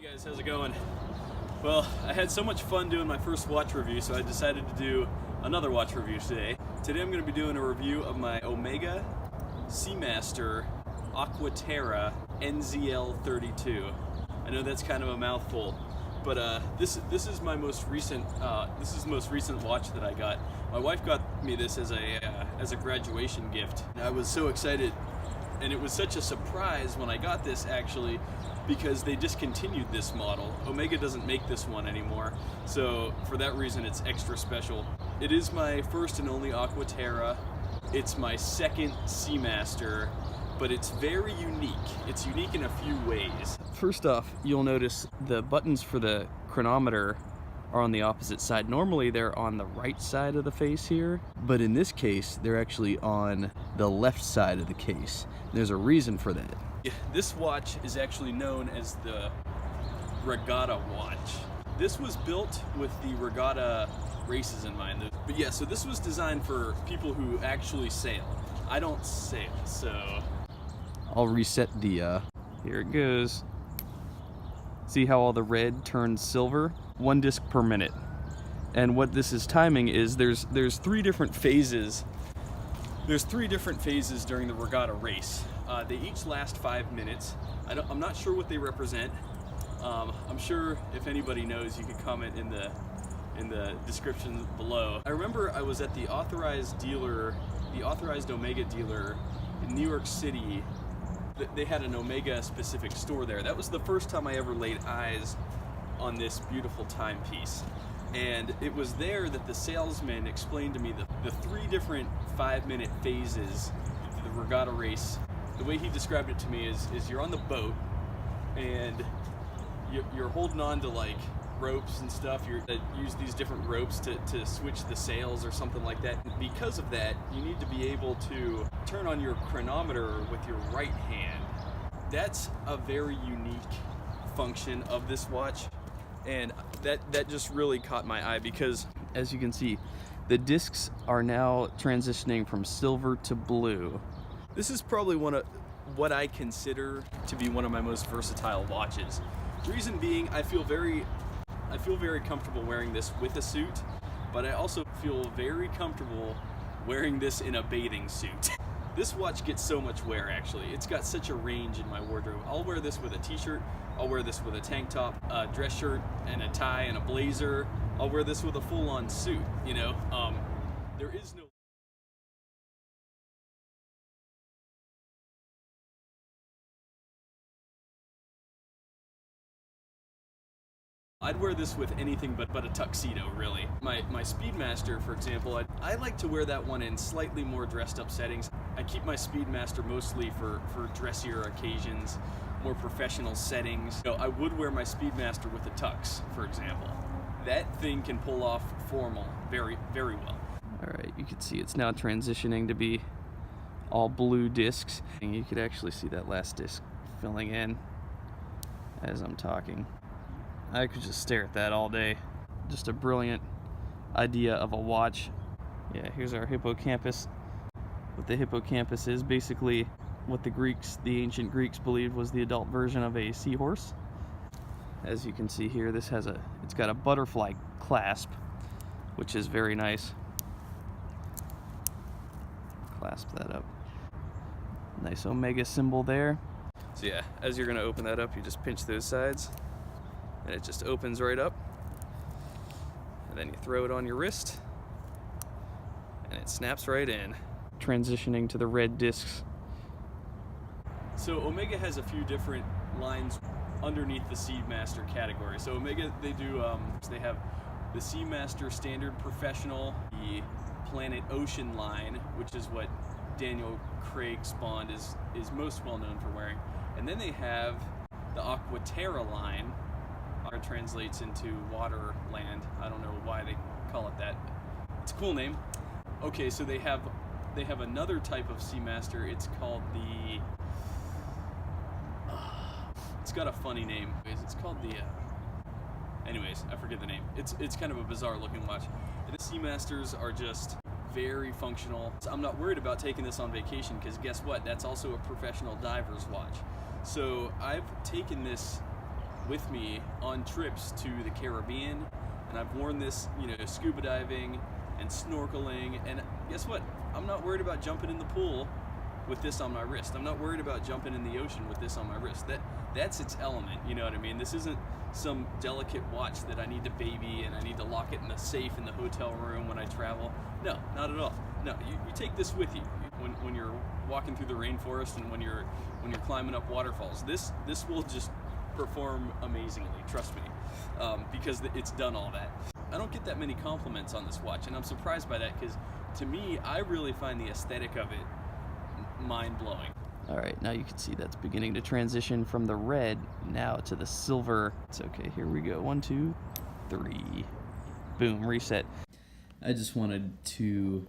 Hey guys, how's it going? Well, I had so much fun doing my first watch review, so I decided to do another watch review today. Today I'm going to be doing a review of my Omega Seamaster Aquaterra NZL-32. I know that's kind of a mouthful, but this is my most recent the most recent watch that I got. My wife got me this as a graduation gift. I was so excited, and it was such a surprise when I got this actually, because they discontinued this model. Omega doesn't make this one anymore, so for that reason it's extra special. It is my first and only Aquaterra. It's my second Seamaster, but it's very unique. It's unique in a few ways. First off, you'll notice the buttons for the chronometer are on the opposite side. Normally they're on the right side of the face here, but in this case they're actually on the left side of the case. There's a reason for that. This watch is actually known as the Regatta Watch. This was built with the regatta races in mind. But yeah, so this was designed for people who actually sail. I don't sail, so I'll reset the here it goes. See how all the red turns silver? 1 disc per minute. And what this is timing is there's three different phases. There's 3 different phases during the regatta race. They each last 5 minutes. I'm not sure what they represent. I'm sure if anybody knows, you can comment in the description below. I remember I was at the authorized Omega dealer in New York City. They had an Omega specific store there. That was the first time I ever laid eyes on this beautiful timepiece. And it was there that the salesman explained to me the 3 different 5-minute phases of the regatta race. The way he described it to me is you're on the boat and you're holding on to like ropes and stuff. You use these different ropes to switch the sails or something like that. And because of that, you need to be able to turn on your chronometer with your right hand. That's a very unique function of this watch, and that just really caught my eye because, as you can see, the discs are now transitioning from silver to blue. This is probably what I consider to be one of my most versatile watches. Reason being, I feel very comfortable wearing this with a suit, but I also feel very comfortable wearing this in a bathing suit. This watch gets so much wear actually. It's got such a range in my wardrobe. I'll wear this with a t-shirt, I'll wear this with a tank top, a dress shirt, and a tie and a blazer. I'll wear this with a full-on suit, you know? There is no I'd wear this with anything but a tuxedo, really. My Speedmaster, for example, I like to wear that one in slightly more dressed up settings. I keep my Speedmaster mostly for dressier occasions, more professional settings. You know, I would wear my Speedmaster with a tux, for example. That thing can pull off formal very, very well. All right, you can see it's now transitioning to be all blue discs. And you could actually see that last disc filling in as I'm talking. I could just stare at that all day. Just a brilliant idea of a watch. Yeah, here's our hippocampus. What the hippocampus is basically what the ancient Greeks believed was the adult version of a seahorse. As you can see here, it's got a butterfly clasp, which is very nice. Clasp that up. Nice Omega symbol there. So yeah, as you're gonna open that up, you just pinch those sides, and it just opens right up, and then you throw it on your wrist and it snaps right in. Transitioning to the red discs. So Omega has a few different lines underneath the Seamaster category. So Omega, they have the Seamaster Standard Professional, the Planet Ocean line, which is what Daniel Craig spawned is most well known for wearing, and then they have the Aquaterra line. It translates into Waterland. I don't know why they call it that. It's a cool name. Okay, so they have another type of Seamaster. It's called the it's got a funny name. It's called the anyways, I forget the name. It's kind of a bizarre looking watch. The Seamasters are just very functional. I'm not worried about taking this on vacation because guess what? That's also a professional diver's watch. So I've taken this with me on trips to the Caribbean, and I've worn this, you know, scuba diving and snorkeling, and guess what? I'm not worried about jumping in the pool with this on my wrist. I'm not worried about jumping in the ocean with this on my wrist. That's its element, you know what I mean? This isn't some delicate watch that I need to baby and I need to lock it in the safe in the hotel room when I travel. No, not at all. No, you take this with you when you're walking through the rainforest and when you're climbing up waterfalls. This will just perform amazingly, trust me, because it's done all that. I don't get that many compliments on this watch, and I'm surprised by that, because to me, I really find the aesthetic of it mind-blowing. All right, now you can see that's beginning to transition from the red now to the silver. It's okay, here we go. 1, 2, 3. Boom, reset. I just wanted to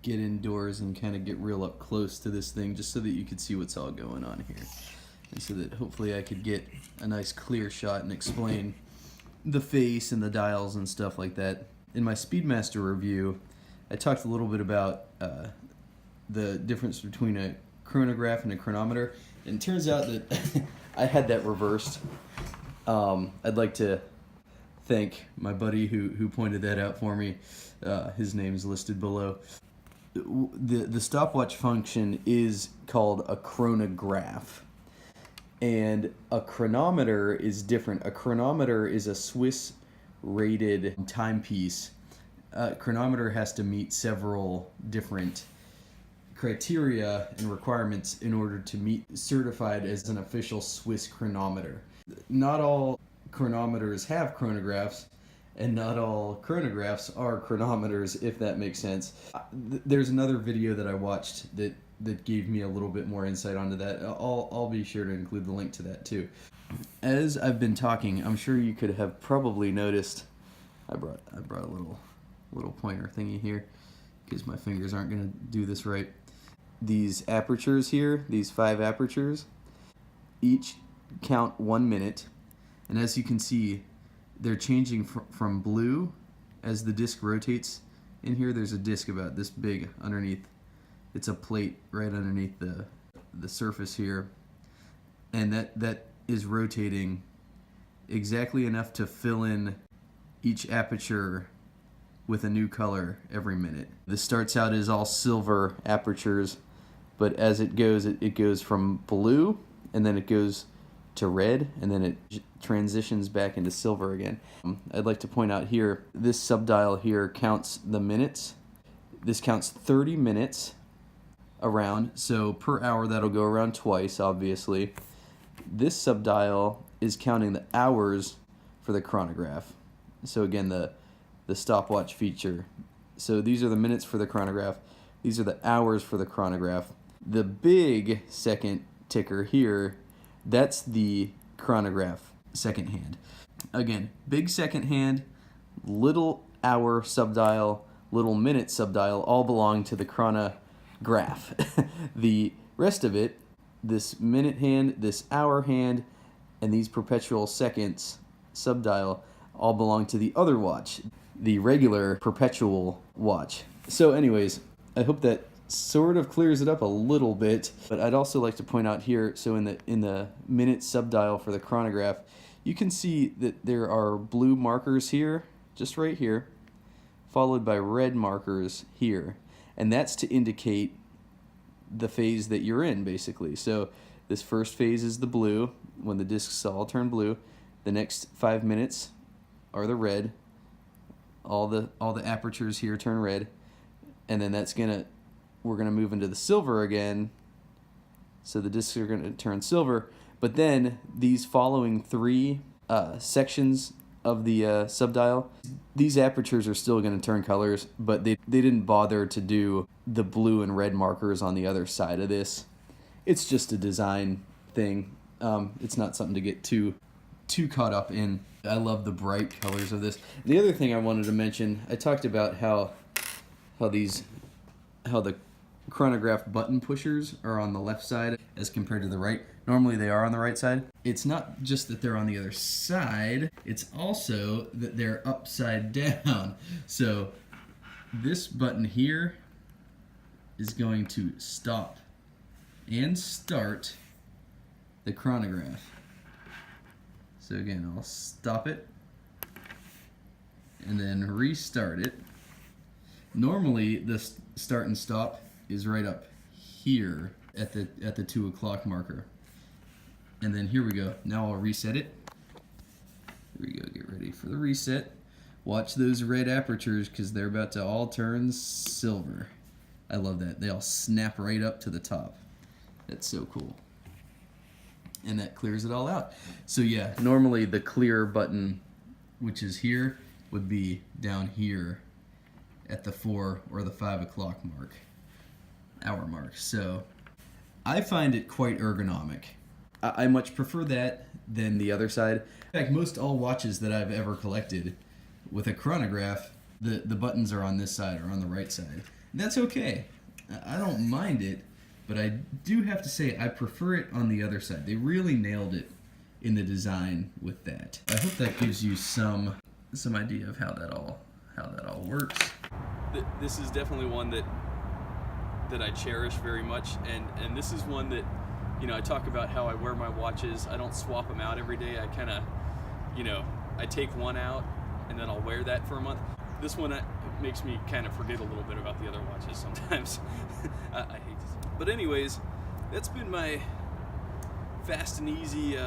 get indoors and kind of get real up close to this thing just so that you could see what's all going on here. And so that hopefully I could get a nice clear shot and explain the face and the dials and stuff like that. In my Speedmaster review, I talked a little bit about the difference between a chronograph and a chronometer, and it turns out that I had that reversed. I'd like to thank my buddy who pointed that out for me. His name's listed below. The stopwatch function is called a chronograph, and a chronometer is different. A chronometer is a Swiss rated timepiece. Chronometer has to meet several different criteria and requirements in order to meet certified as an official Swiss chronometer. Not all chronometers have chronographs, and not all chronographs are chronometers, if that makes sense. There's another video that I watched that gave me a little bit more insight onto that. I'll be sure to include the link to that too. As I've been talking, I'm sure you could have probably noticed I brought a little pointer thingy here because my fingers aren't going to do this right. These apertures here, these 5 apertures, each count 1 minute, and as you can see, they're changing from blue as the disc rotates. In here there's a disc about this big underneath. It's a plate right underneath the surface here, and that is rotating exactly enough to fill in each aperture with a new color every minute. This starts out as all silver apertures, but as it goes from blue, and then it goes to red, and then it transitions back into silver again. I'd like to point out here, this subdial here counts the minutes. This counts 30 minutes around, so per hour that'll go around twice, obviously. This subdial is counting the hours for the chronograph. So again, the stopwatch feature. So these are the minutes for the chronograph. These are the hours for the chronograph. The big second ticker here, that's the chronograph second hand. Again, big second hand, little hour subdial, little minute subdial, all belong to the chronograph. The rest of it, this minute hand, this hour hand, and these perpetual seconds subdial all belong to the other watch, the regular perpetual watch. So anyways, I hope that sort of clears it up a little bit, but I'd also like to point out here, so in the minute subdial for the chronograph, you can see that there are blue markers here, just right here, followed by red markers here, and that's to indicate the phase that you're in, basically. So this first phase is the blue, when the discs all turn blue. The next 5 minutes are the red. All the apertures here turn red, and then we're gonna move into the silver again. So the discs are gonna turn silver, but then these following 3 sections of the subdial, these apertures are still gonna turn colors, but they didn't bother to do the blue and red markers on the other side of this. It's just a design thing. It's not something to get too caught up in. I love the bright colors of this. The other thing I wanted to mention, I talked about how the chronograph button pushers are on the left side as compared to the right. Normally they are on the right side. It's not just that they're on the other side, it's also that they're upside down. So this button here is going to stop and start the chronograph. So again, I'll stop it and then restart it. Normally, the start and stop is right up here at the 2 o'clock marker. And then here we go. Now I'll reset it. Here we go. Get ready for the reset. Watch those red apertures because they're about to all turn silver. I love that. They all snap right up to the top. That's so cool. And that clears it all out. So yeah, normally the clear button, which is here, would be down here at the 4 or the 5 o'clock hour mark. So I find it quite ergonomic. I much prefer that than the other side. In fact, most all watches that I've ever collected with a chronograph, the buttons are on this side or on the right side. And that's okay. I don't mind it, but I do have to say I prefer it on the other side. They really nailed it in the design with that. I hope that gives you some idea of how that all works. This is definitely one that I cherish very much, and this is one that, you know, I talk about how I wear my watches. I don't swap them out every day. I kind of, you know, I take one out and then I'll wear that for a month. This one makes me kind of forget a little bit about the other watches sometimes. I hate this. But anyways, that's been my fast and easy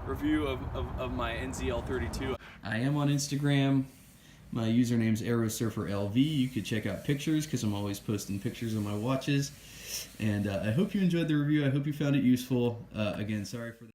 review of my NZL-32. I am on Instagram. My username's AeroSurferLV. You could check out pictures because I'm always posting pictures of my watches. And I hope you enjoyed the review. I hope you found it useful. Again, sorry for the